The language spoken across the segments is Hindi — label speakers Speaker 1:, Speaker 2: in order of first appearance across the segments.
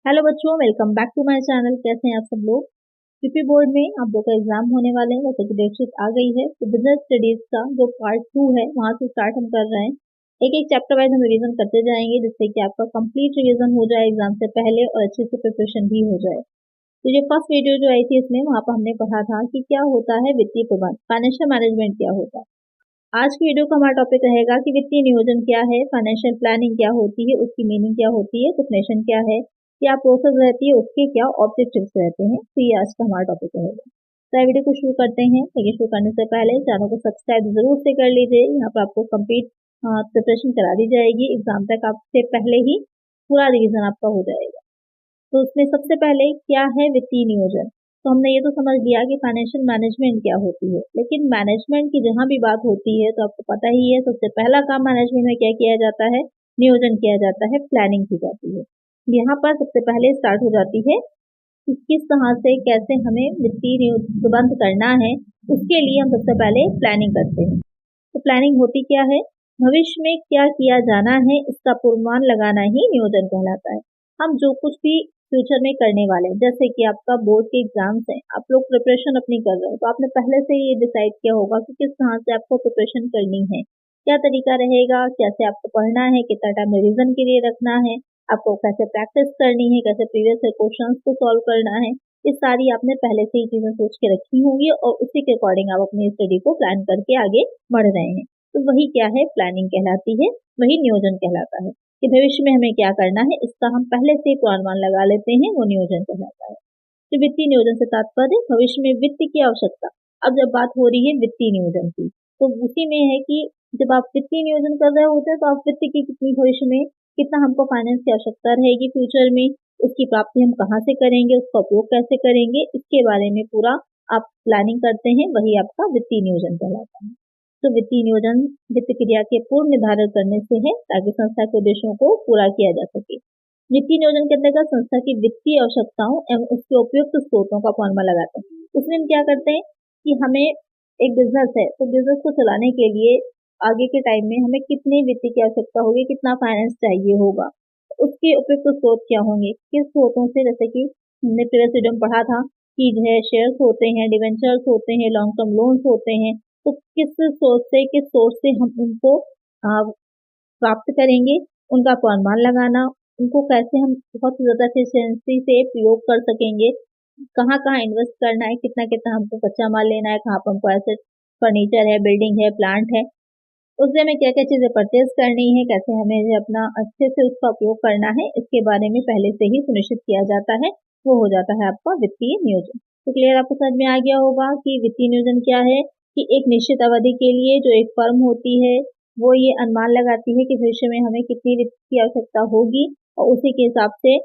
Speaker 1: हेलो बच्चों, welcome back to my channel. कैसे हैं आप सब लोग। यूपी बोर्ड में आप लोग का एग्जाम होने वाले हैं, वैसे कि डेटशीट आ गई है। तो बिजनेस स्टडीज का जो पार्ट 2 है वहां से स्टार्ट हम कर रहे हैं। एक एक चैप्टर वाइज हम रिवीजन करते जाएंगे, जिससे कि आपका कंप्लीट रिवीजन हो जाए एग्जाम से पहले और अच्छे से प्रिपरेशन भी हो जाए। तो ये फर्स्ट वीडियो जो आई थी, इसमें वहां पर हमने पढ़ा था कि क्या होता है वित्तीय प्रबंधन, फाइनेंशियल मैनेजमेंट क्या होता है। आज की वीडियो का हमारा टॉपिक रहेगा कि वित्तीय नियोजन क्या है, फाइनेंशियल प्लानिंग क्या होती है, उसकी मीनिंग क्या होती है, डेफिनेशन क्या है, क्या प्रोसेस रहती है, उसके क्या ऑब्जेक्टिव्स रहते हैं। तो ये आज का हमारा टॉपिक रहेगा। तो वीडियो को शुरू करते हैं। लेकिन शुरू करने से पहले चैनल को सब्सक्राइब जरूर से कर लीजिए। यहाँ पर आपको कंप्लीट प्रिपरेशन करा दी जाएगी। एग्जाम तक आपसे पहले ही पूरा रिवीजन आपका हो जाएगा। तो उसमें सबसे पहले क्या है वित्तीय नियोजन। तो हमने ये तो समझ लिया कि फाइनेंशियल मैनेजमेंट क्या होती है, लेकिन मैनेजमेंट की जहां भी बात होती है तो आपको पता ही है सबसे पहला काम मैनेजमेंट में क्या किया जाता है, नियोजन किया जाता है, प्लानिंग की जाती है। यहाँ पर सबसे पहले स्टार्ट हो जाती है कि किस तरह से कैसे हमें वित्तीय प्रबंध करना है। उसके लिए हम सबसे पहले प्लानिंग करते हैं। तो प्लानिंग होती क्या है, भविष्य में क्या किया जाना है इसका पूर्वानुमान लगाना ही नियोजन कहलाता है। हम जो कुछ भी फ्यूचर में करने वाले हैं, जैसे कि आपका बोर्ड के एग्जाम्स हैं, आप लोग प्रिपरेशन अपनी कर रहे हो, तो आपने पहले से ही ये डिसाइड किया होगा कि किस तरह से आपको प्रिपरेशन करनी है, क्या तरीका रहेगा, कैसे आपको पढ़ना है, कितना टाइम रिविजन के लिए रखना है, आपको कैसे प्रैक्टिस करनी है, कैसे प्रीवियस क्वेश्चंस को सॉल्व करना है। ये सारी आपने पहले से ही चीजें सोच के रखी होंगी और उसी के अकॉर्डिंग आप अपनी स्टडी को प्लान करके आगे बढ़ रहे हैं। तो वही क्या है, प्लानिंग कहलाती है, वही नियोजन कहलाता है कि भविष्य में हमें क्या करना है इसका हम पहले से ही पूर्वानुमान लगा लेते हैं, वो नियोजन कहलाता है। तो वित्तीय नियोजन से तात्पर्य भविष्य में वित्त की आवश्यकता। अब जब बात हो रही है वित्तीय नियोजन की, तो उसी में है कि जब आप वित्तीय नियोजन कर रहे होते हैं तो आप वित्त की कितनी भविष्य में कितना हमको फाइनेंस की आवश्यकता रहेगी फ्यूचर में, उसकी प्राप्ति हम कहाँ से करेंगे, उसका उपयोग कैसे करेंगे, इसके बारे में पूरा आप प्लानिंग करते हैं, वही आपका वित्तीय नियोजन कहलाता है। तो वित्तीय नियोजन वित्त क्रिया के पूर्व निर्धारण करने से है, ताकि संस्था के उद्देश्यों को पूरा किया जा सके। वित्तीय नियोजन के अंतर्गत संस्था की वित्तीय आवश्यकताओं एवं उसके उपयुक्त स्रोतों का फॉर्मूला लगाते हैं। उसमें हम क्या करते हैं कि हमें एक बिजनेस है, तो बिजनेस को चलाने के लिए आगे के टाइम में हमें कितनी वित्त की आवश्यकता होगी, कितना फाइनेंस चाहिए होगा, उसके उपयुक्त स्रोत क्या होंगे, किस स्रोतों से, जैसे कि हमने प्रीवियस वीडियो में पढ़ा था कि जो है शेयर्स होते हैं, डिवेंचर्स होते हैं, लॉन्ग टर्म लोन्स होते हैं, तो किस स्रोत से, किस सोर्स से हम उनको प्राप्त करेंगे, उनका अनुमान लगाना, उनको कैसे हम बहुत ज्यादा एफिशिएंसी से प्रयोग कर सकेंगे, कहाँ कहाँ इन्वेस्ट करना है, कितना कितना हमको कच्चा माल लेना है, कहाँ पर हमको एसेट, फर्नीचर है, बिल्डिंग है, प्लांट है, उससे हमें क्या क्या चीजें परचेज करनी है, कैसे हमें अपना अच्छे से उसका उपयोग करना है, इसके बारे में पहले से ही सुनिश्चित किया जाता है। वो हो जाता है आपका वित्तीय नियोजन। तो क्लियर आपको समझ में आ गया होगा कि वित्तीय नियोजन क्या है, कि एक निश्चित अवधि के लिए जो एक फर्म होती है वो ये अनुमान लगाती है कि भविष्य में हमें कितनी वित्त की आवश्यकता होगी, और उसी के हिसाब से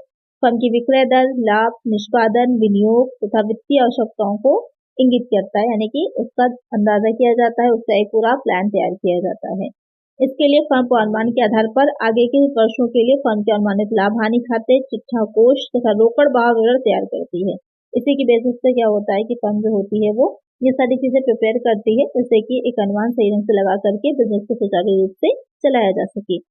Speaker 1: फर्म की विक्रय दर, लाभ, निष्पादन, विनियोग तथा वित्तीय आवश्यकताओं को इंगित करता है, यानी कि उसका अंदाजा किया जाता है, उसका एक पूरा प्लान तैयार किया जाता है। इसके लिए फर्म को अनुमान के आधार पर आगे के वर्षों के लिए फर्म के अनुमानित लाभ हानि खाते, चिट्ठा कोष तथा रोकड़ बहाव विवरण तैयार करती है। इसी की बेसिस पे क्या होता है कि फर्म जो होती है वो ये सारी चीजें प्रिपेयर करती है, जिससे कि एक अनुमान सही ढंग से लगा करके बिजनेस को सुचारू रूप से चलाया जा सके।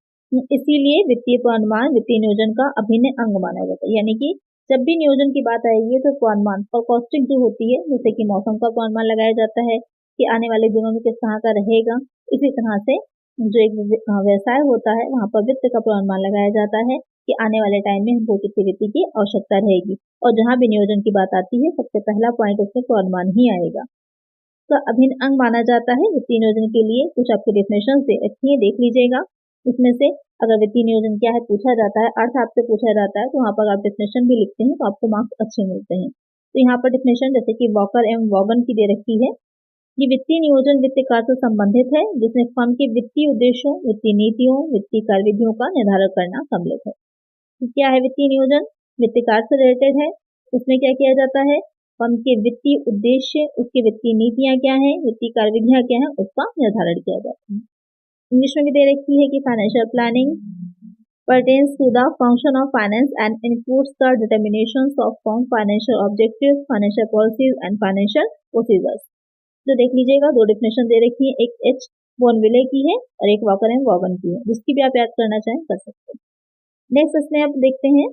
Speaker 1: इसीलिए वित्तीय पूर्वानुमान वित्तीय नियोजन का अभिन्न अंग माना जाता है। यानी कि जब भी नियोजन की बात आएगी तो पूर्वानुमान और कॉस्टिंग जो होती है, जैसे कि मौसम का पूर्वानुमान लगाया जाता है कि आने वाले दिनों में किस तरह का रहेगा, इसी तरह से जो एक व्यवसाय होता है वहां पर वित्त का पूर्वानुमान लगाया जाता है कि आने वाले टाइम में हमको कितनी वित्त की आवश्यकता रहेगी। और जहां भी नियोजन की बात आती है सबसे पहला पॉइंट उसमें पूर्वानुमान ही आएगा। तो अभिन्न अंग माना जाता है वित्तीय नियोजन के लिए। कुछ आपकी डेफिनेशन दे रखी है, देख लीजिएगा। इसमें से अगर वित्तीय नियोजन क्या है पूछा जाता है, अर्थ आपसे पूछा जाता है, तो वहां पर आप डेफिनेशन भी लिखते हैं तो आपको मार्क्स अच्छे मिलते हैं। तो यहाँ पर डेफिनेशन जैसे कि वॉकर एवं वॉगन की दे रखी है। ये वित्तीय नियोजन वित्तीय कार्य से संबंधित है, जिसमें फर्म के वित्तीय उद्देश्यों, वित्तीय नीतियों, वित्तीय कार्यविधियों का निर्धारण करना सम्मिलित है। तो क्या है वित्तीय नियोजन, वित्तीय कार्य से रिलेटेड है। उसमें क्या किया जाता है, फर्म के वित्तीय उद्देश्य, उसकी वित्तीय नीतियां क्या है, वित्तीय कार्यविधियां क्या है, उसका निर्धारण किया जाता है। इंग्लिश में भी दे रखी है कि financial planning pertains to the function of finance and includes the determinations of firm financial objectives, financial policies and financial procedures। तो देख लीजिएगा, दो डेफिनेशन दे रखी है, एक एच बोनविले की है और एक वॉकर एंड वॉगन की है, जिसकी भी आप याद करना चाहें कर सकते हैं। नेक्स्ट इसमें आप देखते हैं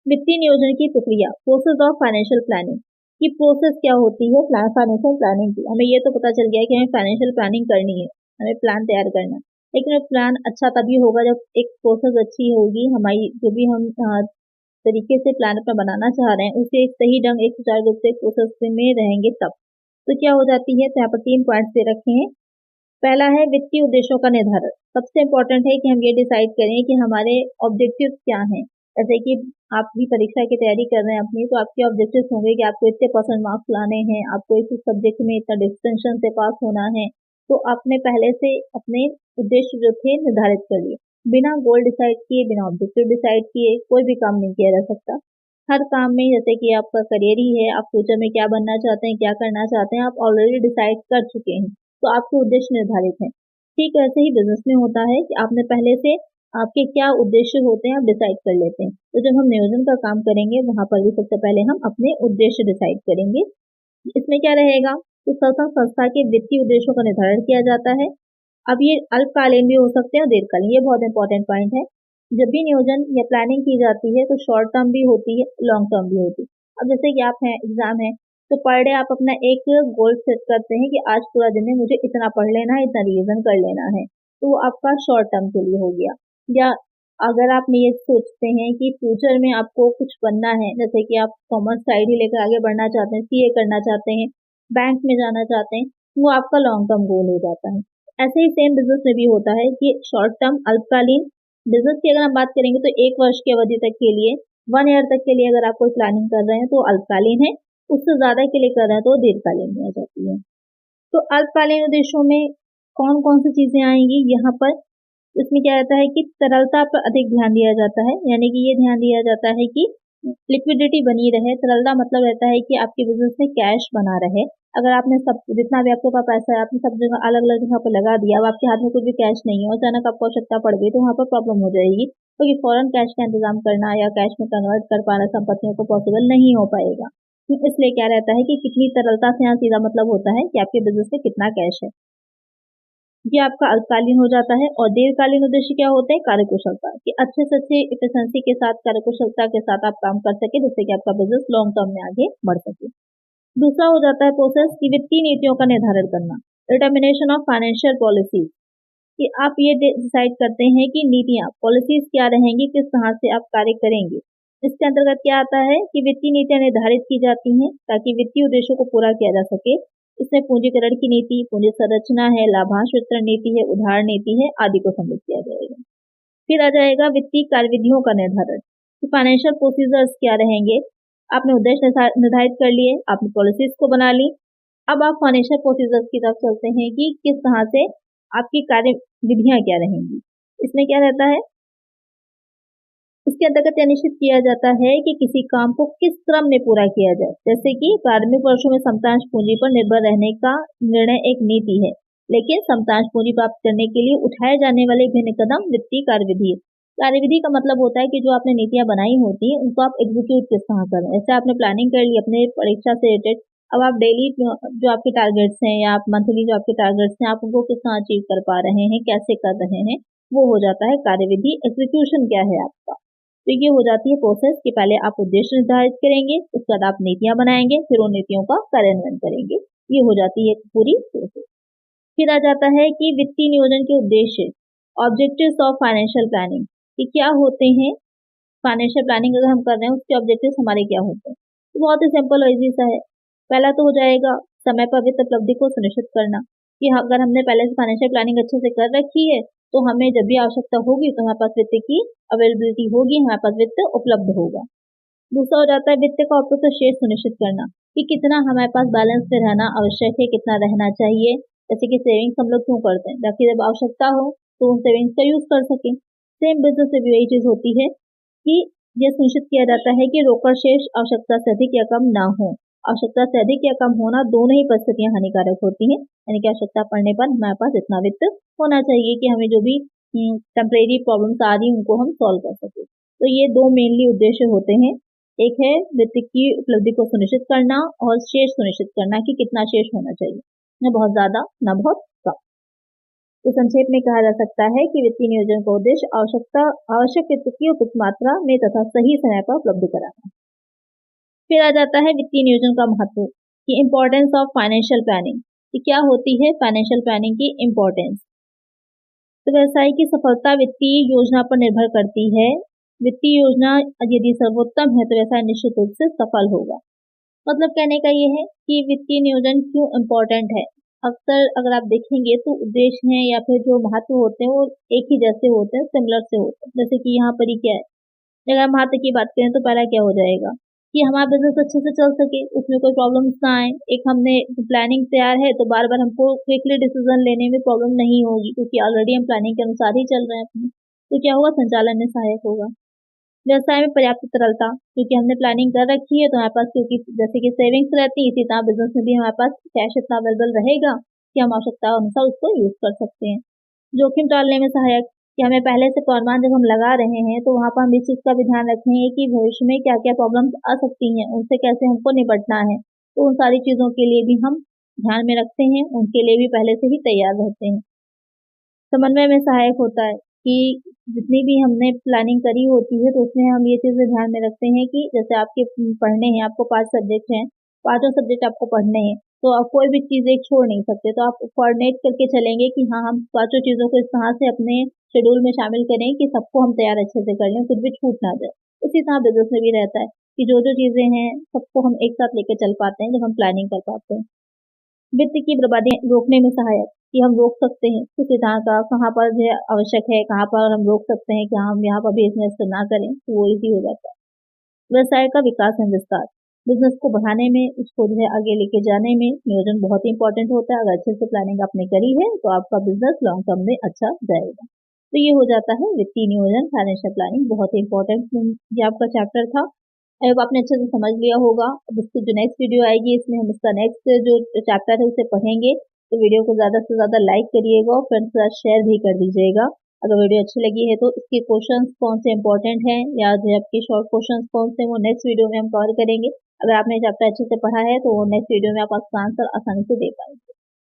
Speaker 1: वित्तीय नियोजन की प्रक्रिया, प्रोसेस ऑफ फाइनेंशियल प्लानिंग की प्रोसेस क्या होती है फाइनेंशियल प्लानिंग की। हमें ये तो पता चल गया है कि हमें फाइनेंशियल प्लानिंग करनी है, हमें प्लान तैयार करना है, लेकिन प्लान अच्छा तभी होगा जब एक प्रोसेस अच्छी होगी, हमारी जो भी हम तरीके से प्लान अपना बनाना चाह रहे हैं उसे एक सही ढंग एक सुचारू रूप से प्रोसेस में रहेंगे तब। तो क्या हो जाती है, तो यहाँ पर 3 पॉइंट्स दे रखे हैं। पहला है वित्तीय उद्देश्यों का निर्धारण। सबसे इम्पोर्टेंट है कि हम ये डिसाइड करें कि हमारे ऑब्जेक्टिव्स क्या हैं। जैसे कि आप भी परीक्षा की तैयारी कर रहे हैं अपनी, तो आपके ऑब्जेक्टिव्स होंगे कि आपको इतने परसेंट मार्क्स लाने हैं, आपको इस सब्जेक्ट में इतना डिस्टिंक्शन से पास होना है। तो आपने पहले से अपने उद्देश्य जो थे निर्धारित कर लिए। बिना गोल डिसाइड किए, बिना ऑब्जेक्टिव डिसाइड किए कोई भी काम नहीं किया जा सकता। हर काम में, जैसे कि आपका करियर ही है, आप फ्यूचर में क्या बनना चाहते हैं, क्या करना चाहते हैं, आप ऑलरेडी डिसाइड कर चुके हैं, तो आपके उद्देश्य निर्धारित हैं। ठीक वैसे ही बिजनेस में होता है कि आपने पहले से आपके क्या उद्देश्य होते हैं आप डिसाइड कर लेते हैं। तो जब हम नियोजन का काम करेंगे वहां पर भी सबसे पहले हम अपने उद्देश्य डिसाइड करेंगे। इसमें क्या रहेगा, तो संस्था के वित्तीय उद्देश्यों का निर्धारण किया जाता है। अब ये अल्पकालीन भी हो सकते हैं और दीर्घकालीन, ये बहुत इंपॉर्टेंट पॉइंट है। जब भी नियोजन या प्लानिंग की जाती है तो शॉर्ट टर्म भी होती है, लॉन्ग टर्म भी होती है। अब जैसे कि आप हैं, एग्जाम है, तो पर डे आप अपना एक गोल सेट करते हैं कि आज पूरा दिन में मुझे इतना पढ़ लेना है, इतना रिवीजन कर लेना है, तो वो आपका शॉर्ट टर्म के लिए हो गया। या अगर आप ये सोचते हैं कि फ्यूचर में आपको कुछ बनना है, जैसे कि आप कॉमर्स साइड ही लेकर आगे बढ़ना चाहते हैं, सीए करना चाहते हैं, बैंक में जाना चाहते हैं, वो आपका लॉन्ग टर्म गोल हो जाता है। ऐसे ही सेम बिजनेस में भी होता है कि शॉर्ट टर्म, अल्पकालीन। बिजनेस की अगर हम बात करेंगे तो 1 वर्ष की अवधि तक के लिए, 1 ईयर तक के लिए अगर आप कोई प्लानिंग कर रहे हैं तो अल्पकालीन है, उससे ज्यादा के लिए कर रहे हैं तो दीर्घकालीन में आ जाती है। तो अल्पकालीन उद्देश्यों में कौन कौन सी चीजें आएंगी यहाँ पर, इसमें क्या रहता है कि तरलता पर अधिक ध्यान दिया जाता है, यानी कि ये ध्यान दिया जाता है कि लिक्विडिटी बनी रहे। तरलता मतलब रहता है कि आपके बिजनेस में कैश बना रहे। अगर आपने सब जितना भी आपके पास पैसा है आपने सब जगह अलग अलग जगह पर लगा दिया, अब आपके हाथ में कुछ भी कैश नहीं है, अचानक आपको आवश्यकता पड़ गई, तो वहाँ पर प्रॉब्लम हो जाएगी, क्योंकि फौरन कैश का इंतजाम करना या कैश में कन्वर्ट कर पाना संपत्तियों को पॉसिबल नहीं हो पाएगा। तो इसलिए क्या रहता है कि कितनी तरलता से यहाँ सीधा मतलब होता है कि आपके बिजनेस में कितना कैश है। ये आपका अल्पकालीन हो जाता है। और दीर्घकालीन उद्देश्य क्या होते हैं, कार्यकुशलता, कि अच्छे से अच्छे एफिशिएंसी के साथ, कार्यकुशलता के साथ आप काम कर सके, जिससे कि आपका बिजनेस लॉन्ग टर्म में आगे बढ़ सके। दूसरा हो जाता है प्रोसेस की वित्तीय नीतियों का निर्धारण करना, डिटर्मिनेशन ऑफ फाइनेंशियल पॉलिसीज, कि आप ये डिसाइड करते हैं कि नीतियां, पॉलिसीज क्या रहेंगी, किस तरह से आप कार्य करेंगे। इसके अंतर्गत क्या आता है कि वित्तीय नीतियां निर्धारित की जाती हैं ताकि वित्तीय उद्देश्यों को पूरा किया जा सके। इसमें पूंजीकरण की नीति, पूंजी संरचना है, लाभांश वितरण नीति है, उधार नीति है, आदि को सम्मिलित किया जाएगा। फिर आ जाएगा वित्तीय कार्यविधियों का निर्धारण, कि फाइनेंशियल प्रोसीजर्स क्या रहेंगे। आपने उद्देश्य निर्धारित कर लिए, आपने पॉलिसीज को बना ली, अब आप फाइनेंशियल प्रोसीजर्स की तरफ चलते हैं कि किस तरह से आपकी कार्य विधियां क्या रहेंगी। इसमें क्या रहता है, इसके अंतर्गत यह निश्चित किया जाता है कि किसी काम को किस क्रम में पूरा किया जाए। जैसे कि प्रारंभिक वर्षों में समतांश पूंजी पर निर्भर रहने का निर्णय एक नीति है, लेकिन समतांश पूंजी प्राप्त करने के लिए उठाए जाने वाले विभिन्न कदम वित्तीय कार्यविधि है। कार्यविधि का मतलब होता है कि जो आपने नीतियां बनाई होती हैं उनको आप एग्जीक्यूट किस तरह करें। जैसे आपने प्लानिंग कर ली अपने परीक्षा से रिलेटेड, अब आप डेली जो आपके टारगेट्स हैं या आप मंथली जो आपके टारगेट्स हैं, आप उनको किस तरह अचीव कर पा रहे हैं, कैसे कर रहे हैं, वो हो जाता है कार्यविधि। एग्जीक्यूशन क्या है आपका, तो ये हो जाती है प्रोसेस कि पहले आप उद्देश्य निर्धारित करेंगे, उसके बाद आप नीतियां बनाएंगे, फिर उन नीतियों का कार्यान्वयन करेंगे। ये हो जाती है पूरी प्रोसेस। फिर आ जाता है कि वित्तीय नियोजन के उद्देश्य, ऑब्जेक्टिव्स ऑफ फाइनेंशियल प्लानिंग, कि क्या होते हैं। फाइनेंशियल प्लानिंग अगर हम कर रहे हैं उसके ऑब्जेक्टिव्स हमारे क्या होते हैं, तो बहुत ही सिंपल और इजी सा है। पहला तो हो जाएगा समय पर वित्त उपलब्धि को सुनिश्चित करना, कि अगर हमने पहले से फाइनेंशियल प्लानिंग अच्छे से कर रखी है तो हमें जब भी आवश्यकता होगी तो हमारे पास वित्त की अवेलेबिलिटी होगी, हमारे पास वित्त उपलब्ध होगा। दूसरा हो जाता है वित्त का उपयुक्त शेष सुनिश्चित करना, कि कितना हमारे पास बैलेंस में रहना आवश्यक है, कितना रहना चाहिए। जैसे कि सेविंग्स हम लोग क्यों करते हैं, ताकि जब आवश्यकता हो तो उन सेविंग्स का यूज कर सकें। सेम बिजनेस से भी यही चीज होती है कि यह सुनिश्चित किया जाता है कि रोकड़ शेष आवश्यकता से अधिक या कम ना हो। आवश्यकता से अधिक या कम होना दोनों ही परिस्थितियां हानिकारक होती हैं, यानी कि आवश्यकता पड़ने पर हमारे पास इतना वित्त होना चाहिए कि हमें जो भी टेम्परेरी प्रॉब्लम्स आ रही हैं उनको हम सॉल्व कर सके। तो ये दो मेनली उद्देश्य होते हैं, एक है वित्त की उपलब्धि को सुनिश्चित करना और शेष सुनिश्चित करना, कि कितना शेष होना चाहिए, न बहुत ज्यादा न बहुत कम। तो संक्षेप में कहा जा सकता है कि वित्तीय नियोजन का उद्देश्य आवश्यक वित्त की उपयुक्त मात्रा में तथा सही समय पर उपलब्ध कराना। फिर आ जाता है वित्तीय नियोजन का महत्व कि इम्पोर्टेंस ऑफ फाइनेंशियल प्लानिंग, कि क्या होती है फाइनेंशियल प्लानिंग की इम्पोर्टेंस। तो व्यवसाय की सफलता वित्तीय योजना पर निर्भर करती है। वित्तीय योजना यदि सर्वोत्तम है तो व्यवसाय निश्चित रूप से सफल होगा। मतलब कहने का ये है कि वित्तीय नियोजन क्यों इम्पोर्टेंट है। अक्सर अगर आप देखेंगे तो उद्देश्य हैं या फिर जो महत्व होते हैं वो एक ही जैसे होते हैं, सिमिलर से होते हैं। जैसे कि यहाँ पर ही क्या है, अगर हम महत्व की बात करें तो पहला क्या हो जाएगा कि हमारा बिजनेस अच्छे से चल सके, उसमें कोई प्रॉब्लम्स ना आए। एक हमने प्लानिंग तैयार है तो बार बार हमको क्विकली डिसीजन लेने में प्रॉब्लम नहीं होगी, क्योंकि ऑलरेडी हम प्लानिंग के अनुसार ही चल रहे हैं अपनी। तो क्या होगा, संचालन में सहायक होगा। व्यवसाय में पर्याप्त तरलता, क्योंकि हमने प्लानिंग कर रखी है तो हमारे पास, क्योंकि जैसे कि सेविंग्स रहती है, इसी तरह बिजनेस में भी हमारे पास कैश इतना अवेलेबल रहेगा कि हम आवश्यकता अनुसार उसको यूज कर सकते हैं। जोखिम टालने में सहायक, कि हमें पहले से अनुमान जब हम लगा रहे हैं तो वहाँ पर हम इस चीज़ का भी ध्यान रखेंगे कि भविष्य में क्या क्या प्रॉब्लम्स आ सकती हैं, उनसे कैसे हमको निपटना है। तो उन सारी चीज़ों के लिए भी हम ध्यान में रखते हैं, उनके लिए भी पहले से ही तैयार रहते हैं। समन्वय में सहायक होता है कि जितनी भी हमने प्लानिंग करी होती है तो उसमें हम ये चीज़ें ध्यान में रखते हैं कि जैसे आपके पढ़ने हैं, आपको 5 सब्जेक्ट हैं, पाँचों सब्जेक्ट आपको पढ़ने हैं, तो आप कोई भी चीज़ एक छोड़ नहीं सकते। तो आप कोऑर्डिनेट करके चलेंगे कि हाँ, हम पाँचों चीज़ों को इस तरह से अपने शेड्यूल में शामिल करें कि सबको हम तैयार अच्छे से कर लें, कुछ भी छूट ना जाए। उसी तरह बिजनेस में भी रहता है कि जो जो चीज़ें हैं सबको हम एक साथ लेके चल पाते हैं जब हम प्लानिंग कर पाते हैं। वित्त की बर्बादी रोकने में सहायक, कि हम रोक सकते हैं किस तरह का, कहाँ पर जो है आवश्यक है, कहाँ पर हम रोक सकते हैं कि हम यहाँ पर भी इन्वेस्ट ना करें, तो वो इजी हो जाता है। व्यवसाय का विकास एवं विस्तार, बिजनेस को बढ़ाने में, उसको जो है आगे लेके जाने में नियोजन बहुत ही इंपॉर्टेंट होता है। अगर अच्छे से प्लानिंग आपने करी है तो आपका बिजनेस लॉन्ग टर्म में अच्छा जाएगा। तो ये हो जाता है वित्तीय नियोजन, फाइनेंशियल प्लानिंग, बहुत ही इंपॉर्टेंट ये आपका चैप्टर था। आई होप आपने अच्छे से समझ लिया होगा। अब इसकी जो नेक्स्ट वीडियो आएगी इसमें हम इसका नेक्स्ट जो चैप्टर है उसे पढ़ेंगे। तो वीडियो को ज़्यादा से ज़्यादा लाइक करिएगा और फ्रेंड्स के साथ शेयर भी कर दीजिएगा। अगर वीडियो अच्छी लगी है तो इसके क्वेश्चंस कौन से इंपॉर्टेंट हैं या जो आपके शॉर्ट क्वेश्चंस कौन से, वो नेक्स्ट वीडियो में हम कवर करेंगे। अगर आपने चैप्टर अच्छे से पढ़ा है तो वो नेक्स्ट वीडियो में आप उसका आंसर आसानी से दे पाएंगे।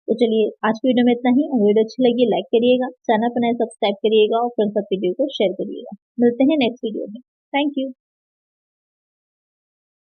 Speaker 1: तो चलिए आज की वीडियो में इतना ही। अगर वीडियो अच्छी लगी लाइक करिएगा, चैनल पर नए सब्सक्राइब करिएगा और फ्रेंड्स वीडियो को शेयर करिएगा। मिलते हैं नेक्स्ट वीडियो में। Thank you.